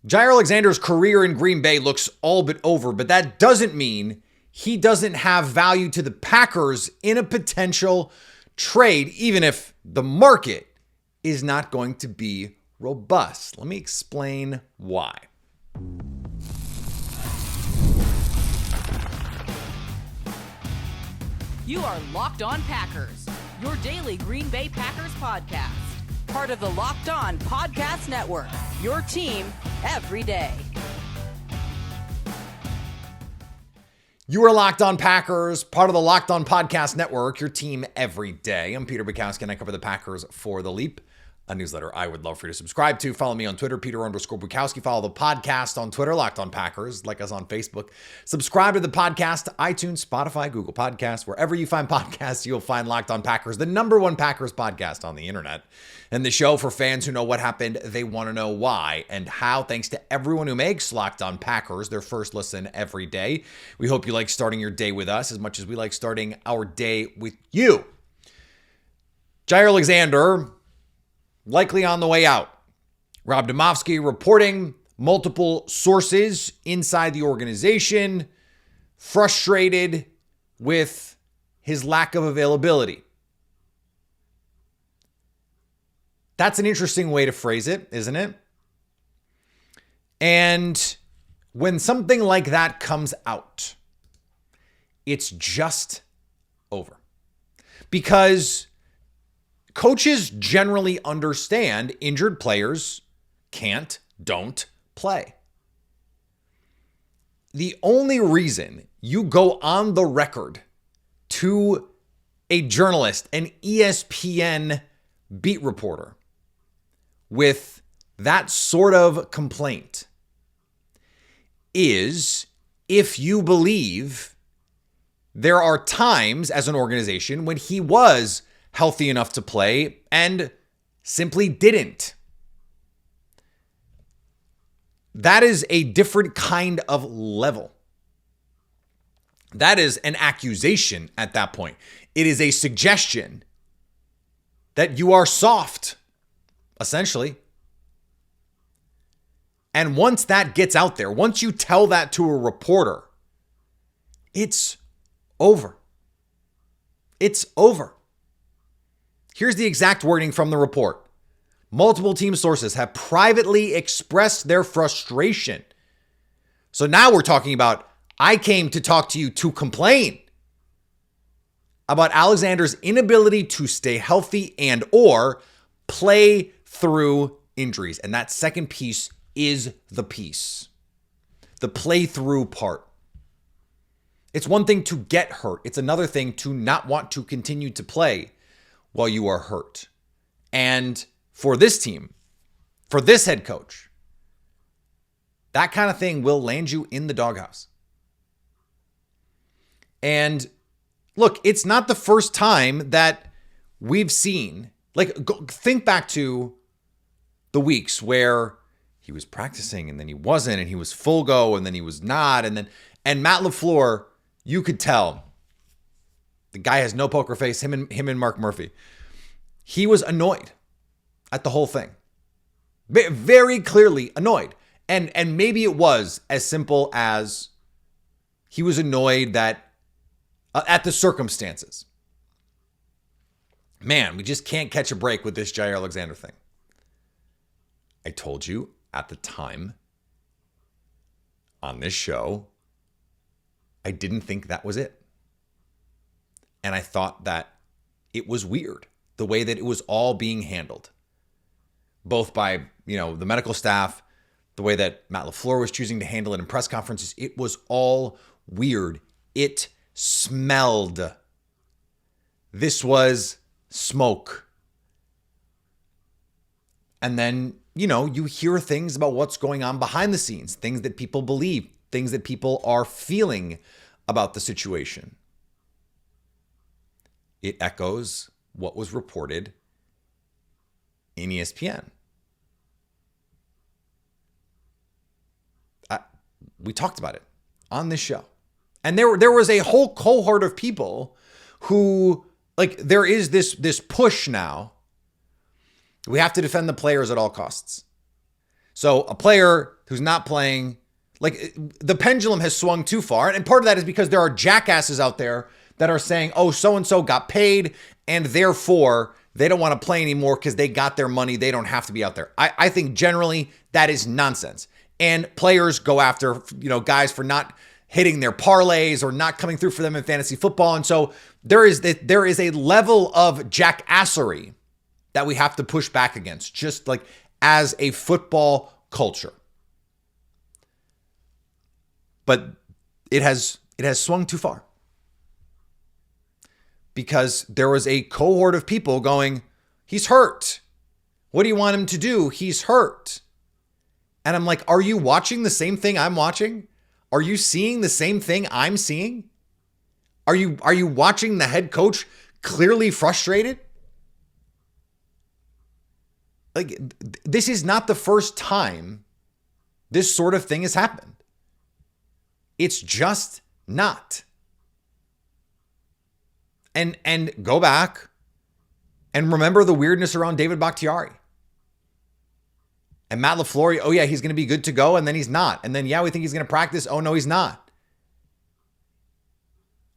Jaire Alexander's career in Green Bay looks all but over, but that doesn't mean he doesn't have value to the Packers in a potential trade, even if the market is not going to be robust. Let me explain why. You are Locked On Packers, your daily Green Bay Packers podcast. Part of the Locked On Podcast Network, your team every day. You are Locked On Packers, part of the Locked On Podcast Network, your team every day. I'm Peter Bukowski, and I cover the Packers for The Leap, a newsletter I would love for you to subscribe to. Follow me on Twitter, Peter_Bukowski. Follow the podcast on Twitter, Locked On Packers. Like us on Facebook. Subscribe to the podcast, iTunes, Spotify, Google Podcasts. Wherever you find podcasts, you'll find Locked On Packers, the number one Packers podcast on the internet. And the show for fans who know what happened, they want to know why and how. Thanks to everyone who makes Locked On Packers their first listen every day. We hope you like starting your day with us as much as we like starting our day with you. Jaire Alexander, likely on the way out. Rob Demovsky reporting multiple sources inside the organization frustrated with his lack of availability. That's an interesting way to phrase it, isn't it? And when something like that comes out, it's just over. Because coaches generally understand injured players don't play. The only reason you go on the record to a journalist, an ESPN beat reporter, with that sort of complaint is if you believe there are times as an organization when he was healthy enough to play and simply didn't. That is a different kind of level. That is an accusation at that point. It is a suggestion that you are soft, essentially. And once that gets out there, once you tell that to a reporter, it's over. It's over. Here's the exact wording from the report. Multiple team sources have privately expressed their frustration. So now we're talking about, I came to talk to you to complain about Alexander's inability to stay healthy and or play through injuries. And that second piece is the piece. The play through part. It's one thing to get hurt. It's another thing to not want to continue to play while you are hurt. And for this team, for this head coach, that kind of thing will land you in the doghouse. And look, it's not the first time that we've seen, think back to the weeks where he was practicing and then he wasn't, and he was full go and then he was not. And Matt LaFleur, you could tell the guy has no poker face, him and Mark Murphy. He was annoyed at the whole thing. Very clearly annoyed. And maybe it was as simple as he was annoyed that at the circumstances. Man, we just can't catch a break with this Jaire Alexander thing. I told you at the time on this show, I didn't think that was it. And I thought that it was weird, the way that it was all being handled, both by, the medical staff, the way that Matt LaFleur was choosing to handle it in press conferences. It was all weird. It smelled. This was smoke. And then, you hear things about what's going on behind the scenes, things that people believe, things that people are feeling about the situation. It echoes what was reported in ESPN. We talked about it on this show. And there was a whole cohort of people who, there is this push now. We have to defend the players at all costs. So a player who's not playing. Like, the pendulum has swung too far. And part of that is because there are jackasses out there that are saying, oh, so-and-so got paid, and therefore they don't want to play anymore because they got their money. They don't have to be out there. I think generally that is nonsense. And players go after, guys for not hitting their parlays or not coming through for them in fantasy football. And so there is a level of jackassery that we have to push back against, just like as a football culture. But it has swung too far. Because there was a cohort of people going, he's hurt. What do you want him to do? He's hurt. And I'm like, are you watching the same thing I'm watching? Are you seeing the same thing I'm seeing? Are you watching the head coach clearly frustrated? Like, this is not the first time this sort of thing has happened. It's just not. And go back and remember the weirdness around David Bakhtiari. And Matt LaFleur, oh yeah, he's going to be good to go, and then he's not. And then, yeah, we think he's going to practice. Oh no, he's not.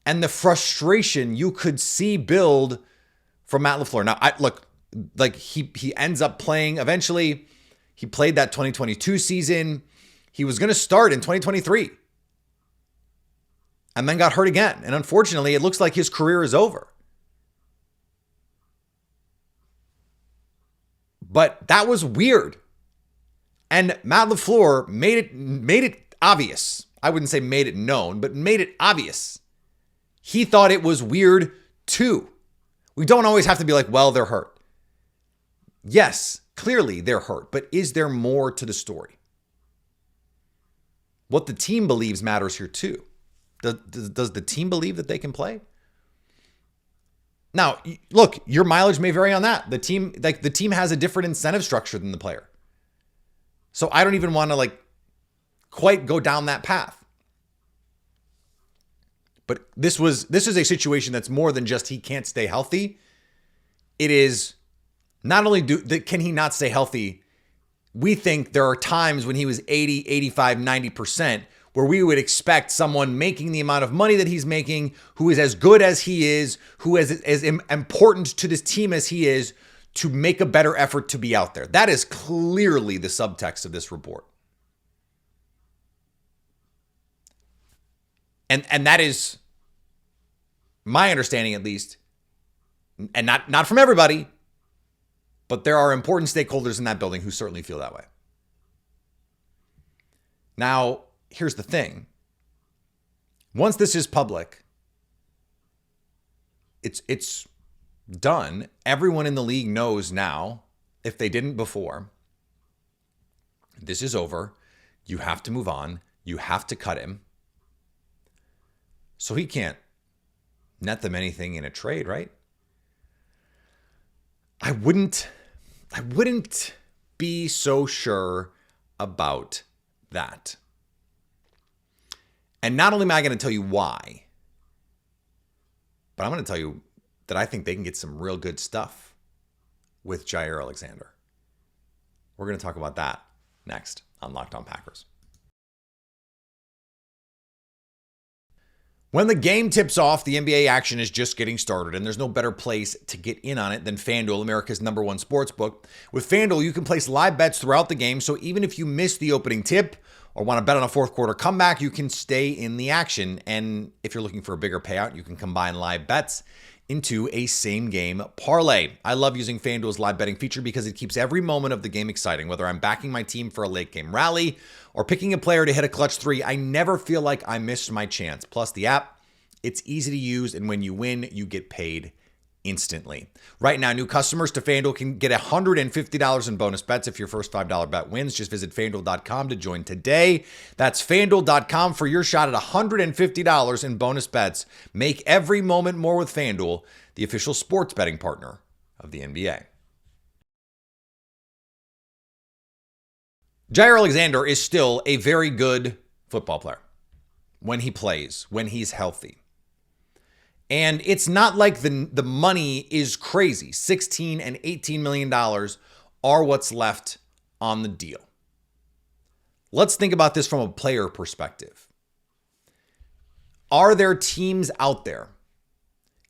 And the frustration you could see build from Matt LaFleur. Now, he ends up playing, eventually, he played that 2022 season. He was going to start in 2023. And then got hurt again. And unfortunately, it looks like his career is over. But that was weird. And Matt LaFleur made it obvious. I wouldn't say made it known, but made it obvious. He thought it was weird too. We don't always have to be like, well, they're hurt. Yes, clearly they're hurt. But is there more to the story? What the team believes matters here too. Does the team believe that they can play? Now, look, your mileage may vary on that. The team has a different incentive structure than the player. So I don't even want to quite go down that path. But this is a situation that's more than just he can't stay healthy. It is not only can he not stay healthy, we think there are times when he was 80, 85, 90%, where we would expect someone making the amount of money that he's making, who is as good as he is, who is as important to this team as he is, to make a better effort to be out there. That is clearly the subtext of this report. And that is my understanding, at least, and not from everybody, but there are important stakeholders in that building who certainly feel that way. Now, here's the thing. Once this is public, it's done. Everyone in the league knows now, if they didn't before, this is over. You have to move on. You have to cut him. So he can't net them anything in a trade, right? I wouldn't be so sure about that. And not only am I going to tell you why, but I'm going to tell you that I think they can get some real good stuff with Jaire Alexander. We're going to talk about that next on Locked On Packers. When the game tips off, the NBA action is just getting started, and there's no better place to get in on it than FanDuel, America's #1 sportsbook. With FanDuel, you can place live bets throughout the game, so even if you miss the opening tip or want to bet on a fourth quarter comeback, you can stay in the action. And if you're looking for a bigger payout, you can combine live bets into a same game parlay. I love using FanDuel's live betting feature because it keeps every moment of the game exciting. Whether I'm backing my team for a late game rally or picking a player to hit a clutch three, I never feel like I missed my chance. Plus the app, it's easy to use, and when you win, you get paid instantly. Right now, new customers to FanDuel can get $150 in bonus bets if your first $5 bet wins. Just visit FanDuel.com to join today. That's FanDuel.com for your shot at $150 in bonus bets. Make every moment more with FanDuel, the official sports betting partner of the NBA. Jaire Alexander is still a very good football player when he plays, when he's healthy. And it's not like the money is crazy. $16 and $18 million are what's left on the deal. let's think about this from a player perspective. Are there teams out there,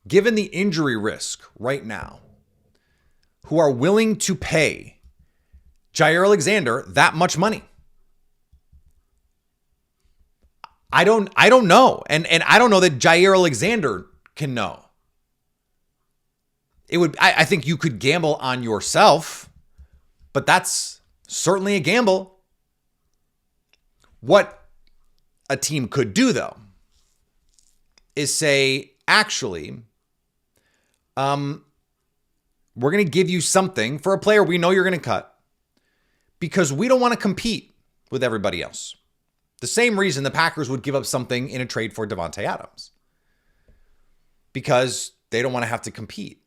given the injury risk right now, who are willing to pay Jaire Alexander that much money? I don't know. And I don't know that Jaire Alexander can know. I think you could gamble on yourself, but that's certainly a gamble. What a team could do, though, is say, actually, we're going to give you something for a player we know you're going to cut because we don't want to compete with everybody else. The same reason the Packers would give up something in a trade for Davante Adams, because they don't want to have to compete.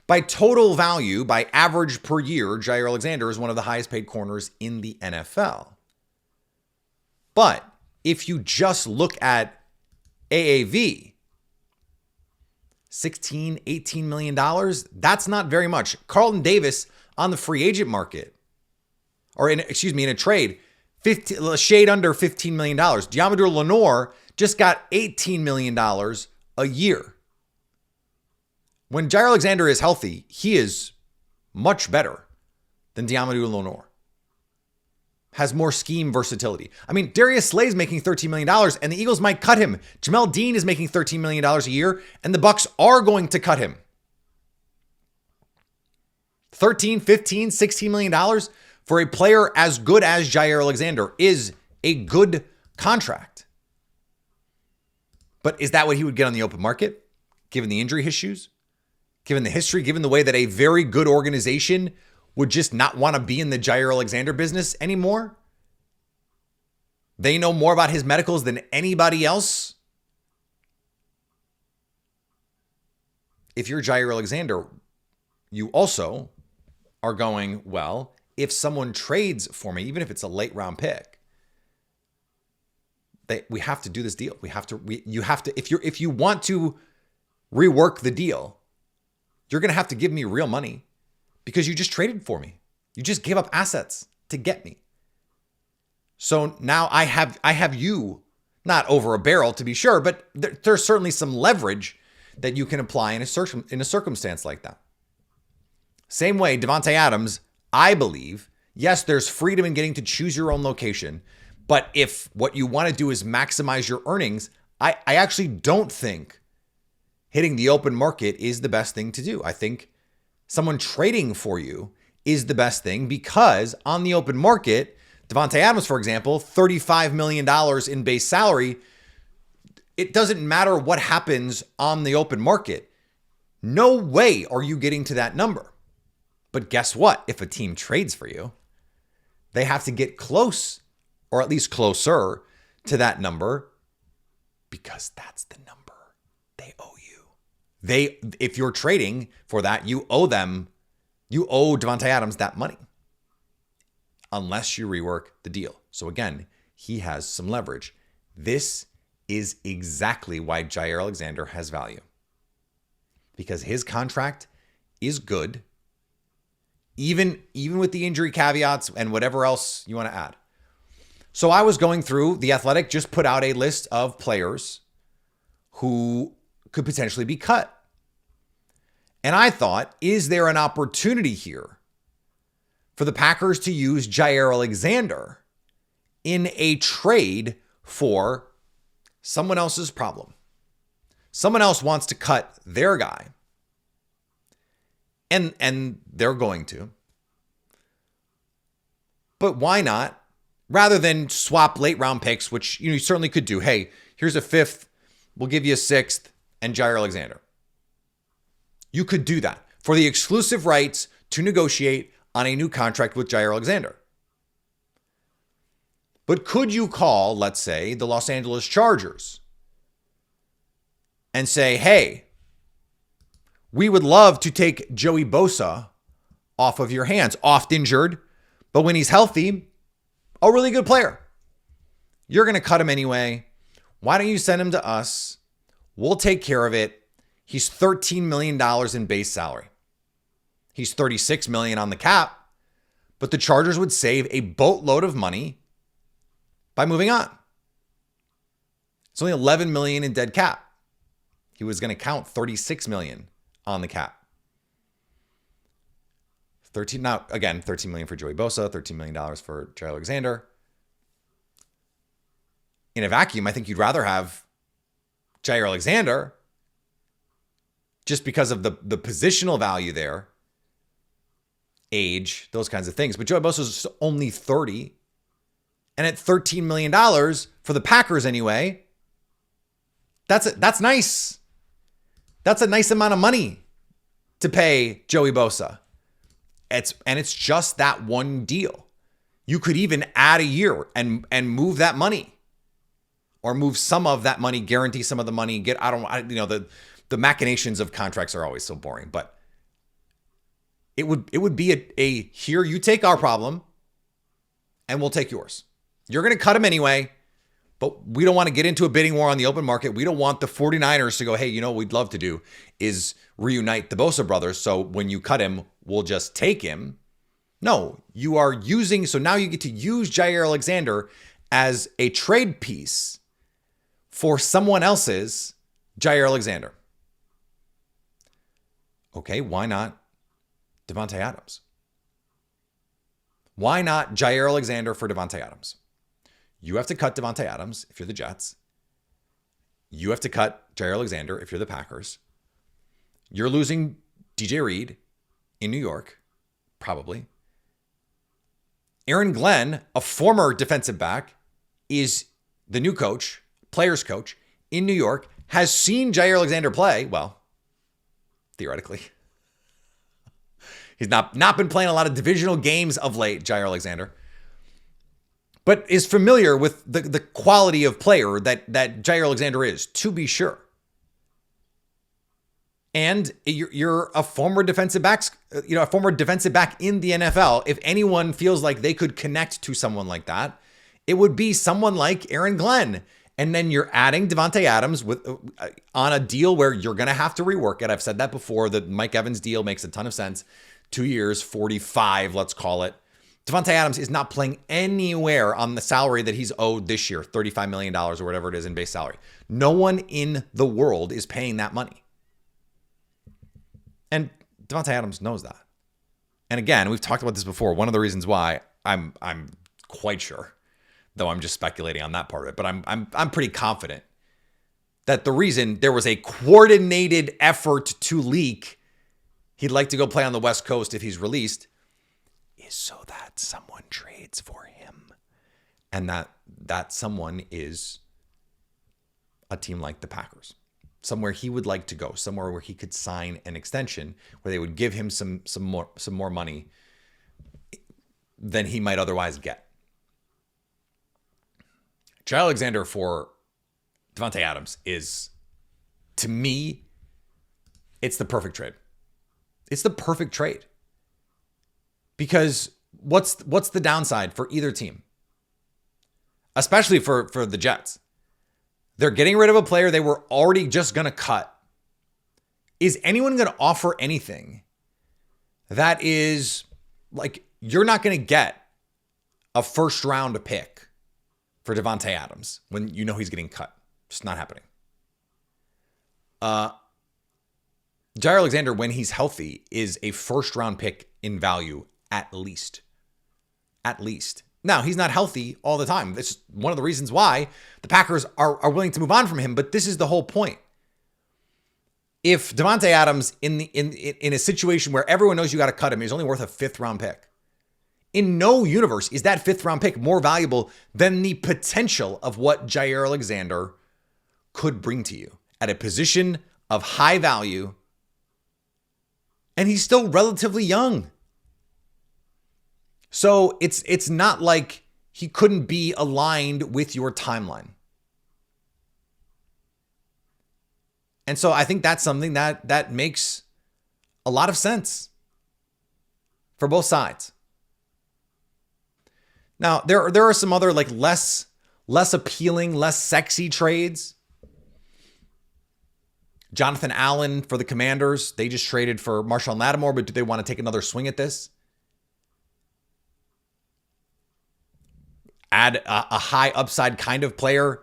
By total value, by average per year, Jaire Alexander is one of the highest paid corners in the NFL. But if you just look at AAV, $16, $18 million, that's not very much. Carlton Davis on the free agent market, or in a trade, a shade under $15 million. Diamadou Lenore just got $18 million a year. When Jaire Alexander is healthy, he is much better than Diamadou Lenore. Has more scheme versatility. I mean, Darius Slay's making $13 million, and the Eagles might cut him. Jamel Dean is making $13 million a year, and the Bucs are going to cut him. $13, $15, $16 million for a player as good as Jaire Alexander is a good contract. But is that what he would get on the open market, given the injury issues, given the history, given the way that a very good organization would just not want to be in the Jaire Alexander business anymore? They know more about his medicals than anybody else. If you're Jaire Alexander, you also are going, well, if someone trades for me, even if it's a late round pick, we have to do this deal. You have to, if you want to rework the deal, you're going to have to give me real money because you just traded for me. You just gave up assets to get me. So now I have you not over a barrel, to be sure, but there's certainly some leverage that you can apply in a circumstance like that. Same way, Davante Adams, I believe, yes, there's freedom in getting to choose your own location, but if what you want to do is maximize your earnings, I actually don't think hitting the open market is the best thing to do. I think someone trading for you is the best thing because on the open market, Davante Adams, for example, $35 million in base salary, it doesn't matter what happens on the open market. No way are you getting to that number. But guess what? If a team trades for you, they have to get close, or at least closer to that number, because that's the number they owe you. If you're trading for that, you owe Davante Adams that money, unless you rework the deal. So again, he has some leverage. This is exactly why Jaire Alexander has value, because his contract is good. Even with the injury caveats and whatever else you want to add. So I was going through, The Athletic just put out a list of players who could potentially be cut. And I thought, is there an opportunity here for the Packers to use Jaire Alexander in a trade for someone else's problem? Someone else wants to cut their guy. And they're going to. But why not? Rather than swap late round picks, which you certainly could do. Hey, here's a 5th. We'll give you a 6th and Jaire Alexander. You could do that for the exclusive rights to negotiate on a new contract with Jaire Alexander. But could you call, let's say, the Los Angeles Chargers and say, hey, we would love to take Joey Bosa off of your hands, oft injured, but when he's healthy, a really good player. You're going to cut him anyway. Why don't you send him to us? We'll take care of it. He's $13 million in base salary. He's $36 million on the cap, but the Chargers would save a boatload of money by moving on. It's only $11 million in dead cap. He was going to count $36 million on the cap. 13 million for Joey Bosa, $13 million for Jaire Alexander. In a vacuum, I think you'd rather have Jaire Alexander just because of the positional value there, age, those kinds of things. But Joey Bosa is only 30. And at $13 million for the Packers anyway, that's nice. That's a nice amount of money to pay Joey Bosa. It's just that one deal. You could even add a year and move that money, or move some of that money, guarantee some of the money. The machinations of contracts are always so boring, but it would be a here, you take our problem and we'll take yours. You're going to cut him anyway, but we don't want to get into a bidding war on the open market. We don't want the 49ers to go, hey, what we'd love to do is reunite the Bosa brothers. So when you cut him, we'll just take him. No, you are using, so now you get to use Jaire Alexander as a trade piece for someone else's Jaire Alexander. Okay, why not Davante Adams? Why not Jaire Alexander for Davante Adams? You have to cut Davante Adams if you're the Jets. You have to cut Jaire Alexander if you're the Packers. You're losing DJ Reed in New York, probably. Aaron Glenn, a former defensive back, is the new coach, players coach in New York, has seen Jaire Alexander play. Well, theoretically. He's not been playing a lot of divisional games of late, Jaire Alexander, but is familiar with the quality of player that Jaire Alexander is, to be sure. And you're a former defensive back, a former defensive back in the NFL. If anyone feels like they could connect to someone like that, it would be someone like Aaron Glenn. And then you're adding Davante Adams with on a deal where you're going to have to rework it. I've said that before. The Mike Evans deal makes a ton of sense. 2 years, 45, let's call it. Davante Adams is not playing anywhere on the salary that he's owed this year, $35 million or whatever it is in base salary. No one in the world is paying that money. And Davante Adams knows that. And again, we've talked about this before. One of the reasons why I'm quite sure, though I'm just speculating on that part of it, but I'm pretty confident that the reason there was a coordinated effort to leak he'd like to go play on the West Coast if he's released is so that someone trades for him. And that someone is a team like the Packers. Somewhere he would like to go, somewhere where he could sign an extension, where they would give him some more money than he might otherwise get. Jaire Alexander for Davante Adams is, to me, it's the perfect trade. It's the perfect trade. Because what's the downside for either team? Especially for the Jets. They're getting rid of a player they were already just going to cut. Is anyone going to offer anything that is like, you're not going to get a first round pick for Davante Adams when you know he's getting cut? Just not happening. Jaire Alexander, when he's healthy, is a first round pick in value at least. At least. Now, he's not healthy all the time. This is one of the reasons why the Packers are willing to move on from him, but this is the whole point. If Davante Adams in a situation where everyone knows you got to cut him, he's only worth a 5th round pick. In no universe is that 5th round pick more valuable than the potential of what Jaire Alexander could bring to you at a position of high value. And he's still relatively young. So it's not like he couldn't be aligned with your timeline. And so I think that's something that makes a lot of sense for both sides. Now, there are some other like less appealing, less sexy trades. Jonathan Allen for the Commanders. They just traded for Marshawn Lattimore, but do they want to take another swing at this? add a high upside kind of player.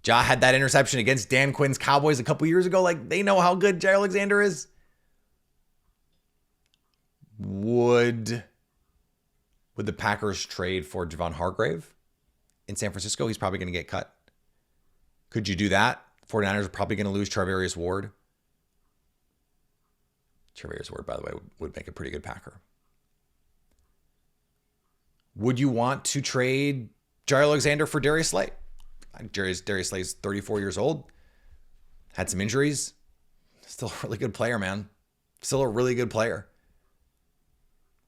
Ja had that interception against Dan Quinn's Cowboys a couple years ago. Like, they know how good Jaire Alexander is. Would the Packers trade for Javon Hargrave in San Francisco? He's probably going to get cut. Could you do that? 49ers are probably going to lose Charvarius Ward. Charvarius Ward, by the way, would make a pretty good Packer. Would you want to trade Jaire Alexander for Darius Slay? Darius Slay is 34 years old. Had some injuries. Still a really good player, man. Still a really good player.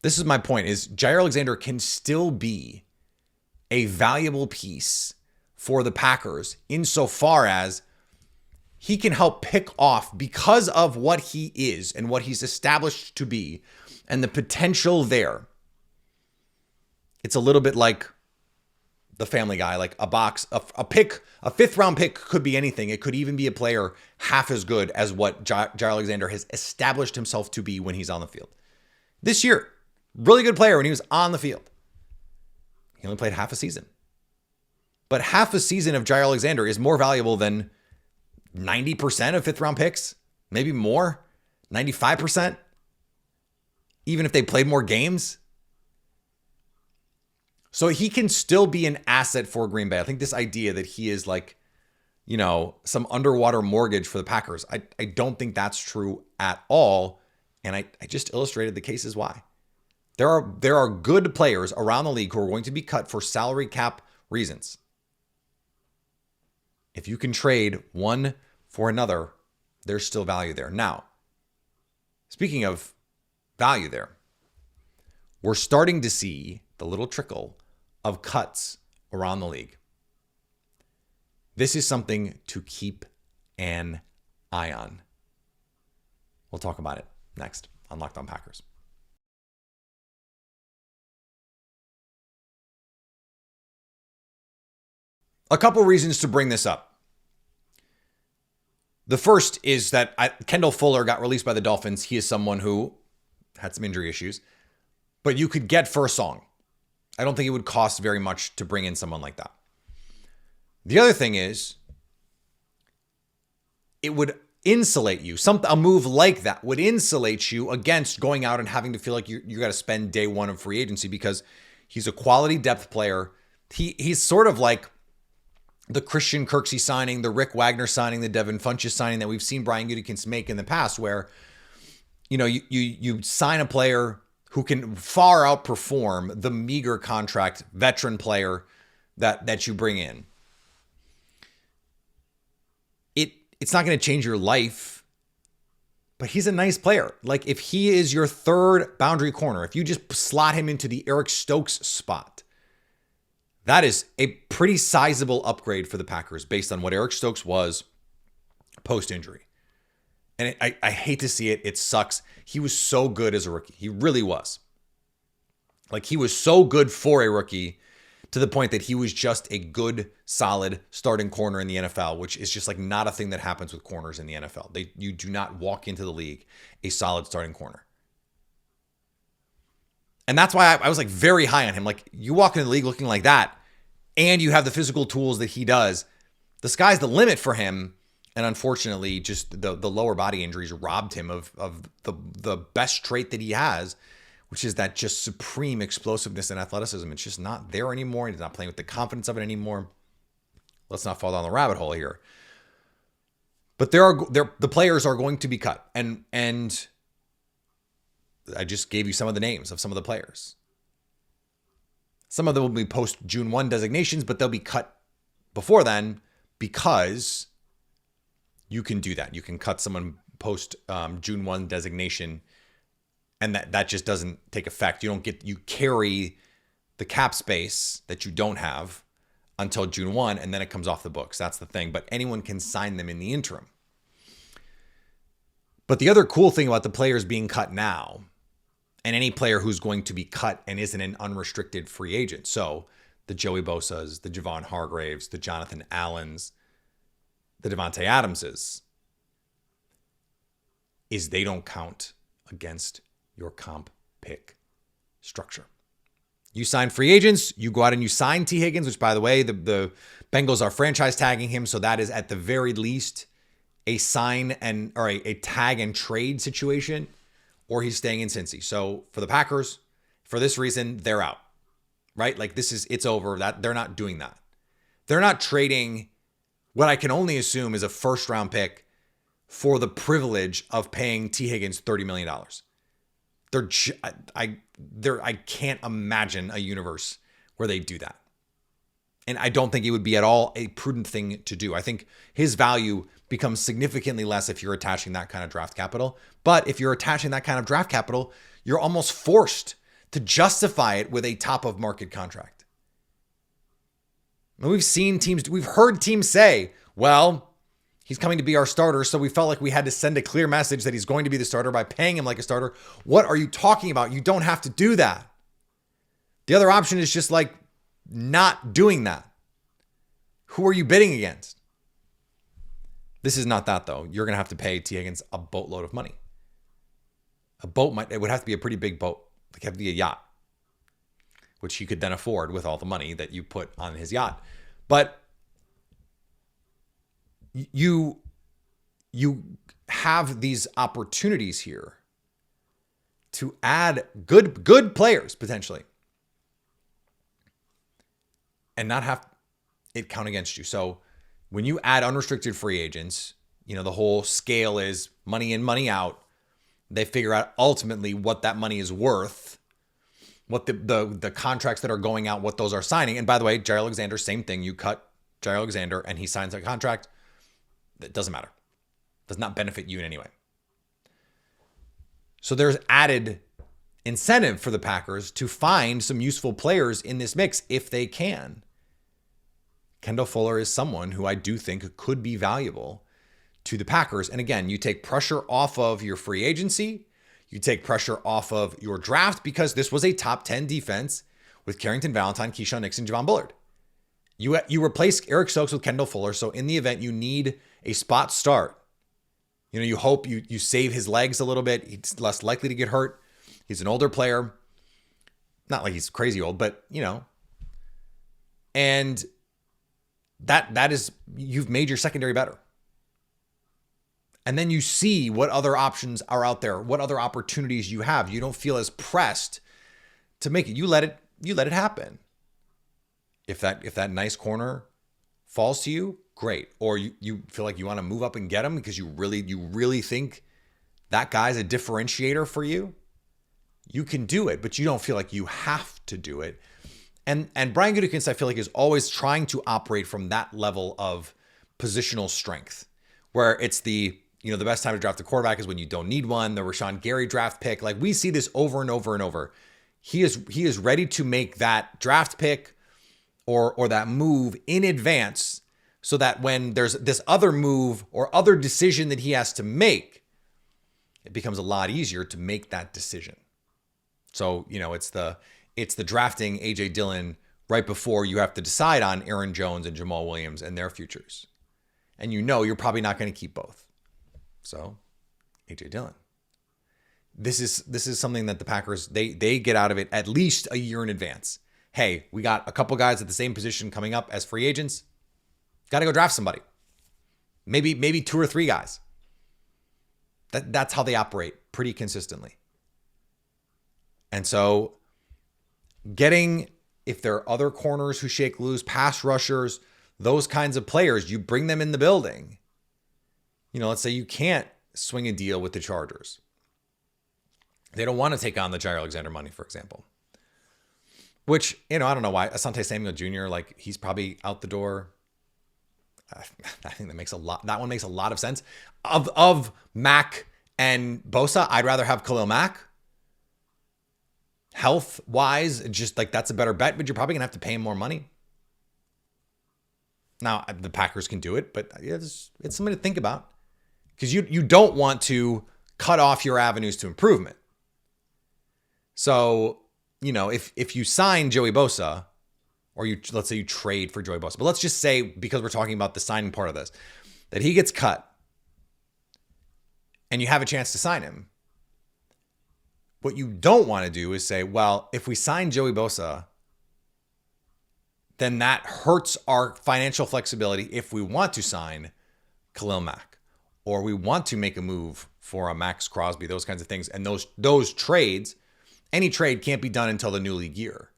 This is my point, is Jaire Alexander can still be a valuable piece for the Packers insofar as he can help pick off, because of what he is and what he's established to be and the potential there. It's a little bit like the Family Guy, like a box, a pick, a 5th round pick could be anything. It could even be a player half as good as what Jaire Alexander has established himself to be when he's on the field. This year, really good player when he was on the field. He only played half a season. But half a season of Jaire Alexander is more valuable than 90% of 5th round picks, maybe more, 95%, even if they played more games. So he can still be an asset for Green Bay. I think this idea that he is like, you know, some underwater mortgage for the Packers, I don't think that's true at all. And I just illustrated the cases why. There are good players around the league who are going to be cut for salary cap reasons. If you can trade one for another, there's still value there. Now, speaking of value there, we're starting to see the little trickle of cuts around the league. This is something to keep an eye on. We'll talk about it next on Locked On Packers. A couple reasons to bring this up. The first is that Kendall Fuller got released by the Dolphins. He is someone who had some injury issues, but you could get for a song. I don't think it would cost very much to bring in someone like that. The other thing is, it would insulate you. A move like that would insulate you against going out and having to feel like you got to spend day one of free agency, because he's a quality depth player. He's sort of like the Christian Kirksey signing, the Rick Wagner signing, the Devin Funchess signing that we've seen Brian Gutekunst make in the past, where, you know, you sign a player who can far outperform the meager contract veteran player that you bring in. It's not going to change your life, but he's a nice player. Like, if he is your third boundary corner, if you just slot him into the Eric Stokes spot, that is a pretty sizable upgrade for the Packers based on what Eric Stokes was post-injury. And I hate to see it. It sucks. He was so good as a rookie. He really was. Like, he was so good for a rookie to the point that he was just a good, solid starting corner in the NFL, which is just like not a thing that happens with corners in the NFL. You do not walk into the league a solid starting corner. And that's why I was like very high on him. Like, you walk into the league looking like that, and you have the physical tools that he does, the sky's the limit for him. And unfortunately, just the lower body injuries robbed him of the best trait that he has, which is that just supreme explosiveness and athleticism. It's just not there anymore. He's not playing with the confidence of it anymore. Let's not fall down the rabbit hole here. But the players are going to be cut. And I just gave you some of the names of some of the players. Some of them will be post June 1 designations, but they'll be cut before then, because you can do that. You can cut someone post June 1 designation, and that just doesn't take effect. You carry the cap space that you don't have until June 1, and then it comes off the books. That's the thing. But anyone can sign them in the interim. But the other cool thing about the players being cut now, and any player who's going to be cut and isn't an unrestricted free agent, so the Joey Bosa's, the Javon Hargraves, the Jonathan Allens, the Devontae Adamses, is they don't count against your comp pick structure. You sign free agents, you go out and you sign T. Higgins, which by the way, the Bengals are franchise tagging him. So that is at the very least a a tag and trade situation, or he's staying in Cincy. So for the Packers, for this reason, they're out, right? Like it's over. That they're not doing that. They're not trading what I can only assume is a first round pick for the privilege of paying T. Higgins $30 million. I can't imagine a universe where they do that. And I don't think it would be at all a prudent thing to do. I think his value becomes significantly less if you're attaching that kind of draft capital. But if you're attaching that kind of draft capital, you're almost forced to justify it with a top of market contract. And we've heard teams say, well, he's coming to be our starter, so we felt like we had to send a clear message that he's going to be the starter by paying him like a starter. What are you talking about? You don't have to do that. The other option is just like not doing that. Who are you bidding against? This is not that, though. You're going to have to pay T. Higgins a boatload of money. It would have to be a pretty big boat. Like, have to be a yacht, which he could then afford with all the money that you put on his yacht. But you have these opportunities here to add good players potentially and not have it count against you. So when you add unrestricted free agents, the whole scale is money in, money out. They figure out ultimately what that money is worth, what the contracts that are going out, what those are signing. And by the way, Jaire Alexander, same thing. You cut Jaire Alexander and he signs a contract. That doesn't matter. Does not benefit you in any way. So there's added incentive for the Packers to find some useful players in this mix if they can. Kendall Fuller is someone who I do think could be valuable to the Packers. And again, you take pressure off of your free agency. You take pressure off of your draft because this was a top 10 defense with Carrington Valentine, Keyshawn Nixon, Javon Bullard. You replace Eric Stokes with Kendall Fuller. So in the event you need a spot start, you hope you save his legs a little bit. He's less likely to get hurt. He's an older player. Not like he's crazy old, but and that is, you've made your secondary better. And then you see what other options are out there, what other opportunities you have. You don't feel as pressed to make it. You let it happen. If that nice corner falls to you, great. Or you feel like you want to move up and get him because you really think that guy's a differentiator for you, you can do it, but you don't feel like you have to do it. And Brian Gutekunst, I feel like, is always trying to operate from that level of positional strength, where it's the best time to draft a quarterback is when you don't need one. The Rashawn Gary draft pick, like we see this over and over and over. He is ready to make that draft pick or that move in advance, so that when there's this other move or other decision that he has to make, it becomes a lot easier to make that decision. So, it's the drafting A.J. Dillon right before you have to decide on Aaron Jones and Jamal Williams and their futures. And you're probably not going to keep both. So, A.J. Dillon. This is something that the Packers, they get out of it at least a year in advance. Hey, we got a couple guys at the same position coming up as free agents. Got to go draft somebody. Maybe 2 or 3 guys. That's how they operate pretty consistently. And so if there are other corners who shake loose, pass rushers, those kinds of players, you bring them in the building. Let's say you can't swing a deal with the Chargers. They don't want to take on the Jaire Alexander money, for example. Which, I don't know why. Asante Samuel Jr., he's probably out the door. I think that one makes a lot of sense. Of Mack and Bosa, I'd rather have Khalil Mack. Health-wise, just that's a better bet, but you're probably going to have to pay him more money. Now, the Packers can do it, but it's something to think about. Because you don't want to cut off your avenues to improvement. So, if you sign Joey Bosa, or let's say you trade for Joey Bosa, but let's just say, because we're talking about the signing part of this, that he gets cut and you have a chance to sign him. What you don't want to do is say, well, if we sign Joey Bosa, then that hurts our financial flexibility if we want to sign Khalil Mack, or we want to make a move for a Max Crosby, those kinds of things. And those trades, any trade can't be done until the new league year.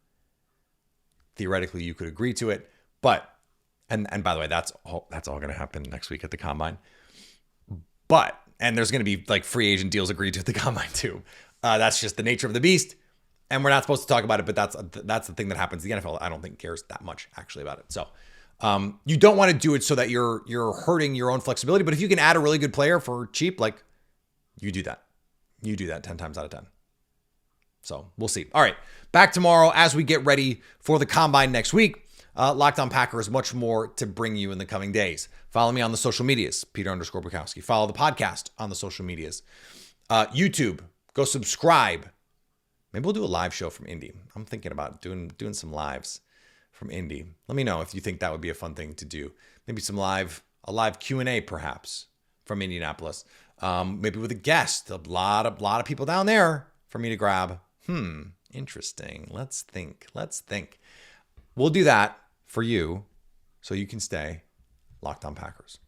Theoretically, you could agree to it, but, and by the way, that's all going to happen next week at the Combine. But, and there's going to be like free agent deals agreed to at the Combine too. That's just the nature of the beast. And we're not supposed to talk about it, but that's the thing that happens. The NFL, I don't think, cares that much actually about it. So you don't want to do it so that you're hurting your own flexibility. But if you can add a really good player for cheap, like you do that. You do that 10 times out of 10. So we'll see. All right, back tomorrow as we get ready for the Combine next week. Locked On Packers, much more to bring you in the coming days. Follow me on the social medias, Peter_Bukowski. Follow the podcast on the social medias. YouTube, go subscribe. Maybe we'll do a live show from Indy. I'm thinking about doing some lives from Indy. Let me know if you think that would be a fun thing to do. Maybe a live Q&A perhaps from Indianapolis. Maybe with a guest. A lot of people down there for me to grab. Interesting. Let's think. We'll do that for you so you can stay locked on Packers.